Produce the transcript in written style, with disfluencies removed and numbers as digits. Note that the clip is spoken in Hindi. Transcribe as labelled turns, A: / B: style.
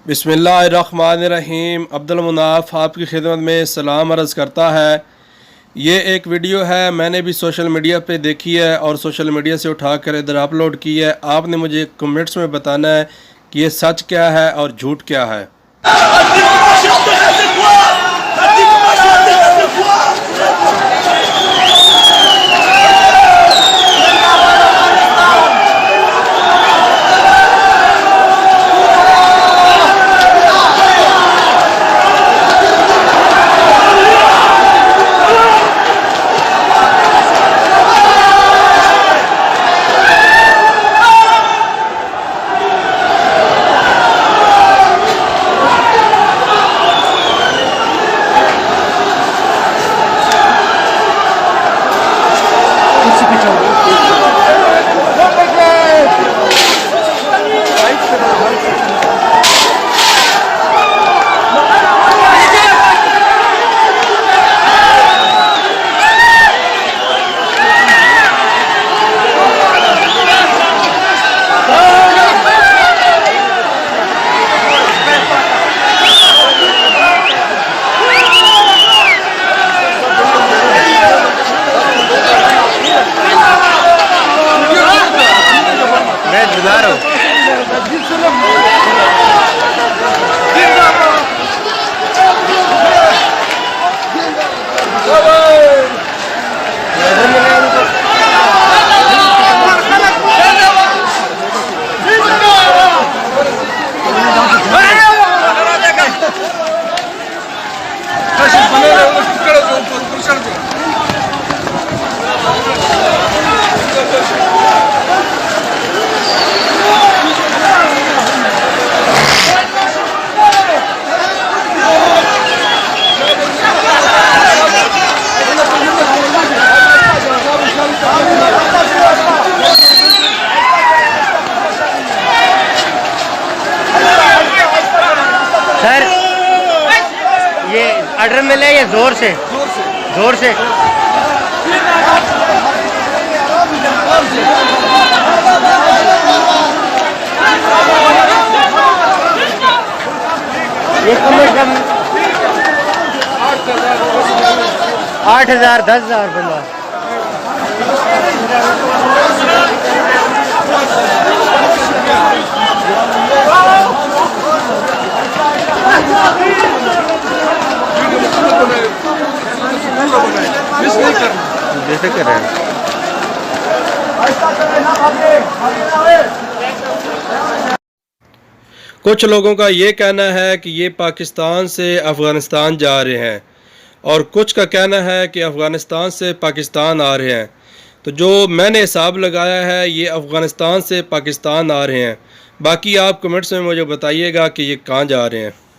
A: बिस्मिल्लाहिर्रहमानिर्रहीम। अब्दुल मुनाफ आपकी खिदमत में सलाम अर्ज़ करता है। ये एक वीडियो है, मैंने भी सोशल मीडिया पे देखी है और सोशल मीडिया से उठा कर इधर अपलोड की है। आपने मुझे कमेंट्स में बताना है कि ये सच क्या है और झूठ क्या है।
B: सर ये ऑर्डर मिले या जोर से जोर से ये कम से कम 8,000 10,000 बंदा। जैसे कर रहे हैं
A: कुछ लोगों का ये कहना है कि ये पाकिस्तान से अफ़गानिस्तान जा रहे हैं और कुछ का कहना है कि अफ़गानिस्तान से पाकिस्तान आ रहे हैं। तो जो मैंने हिसाब लगाया है ये अफ़गानिस्तान से पाकिस्तान आ रहे हैं। बाकी आप कमेंट्स में मुझे बताइएगा कि ये कहाँ जा रहे हैं।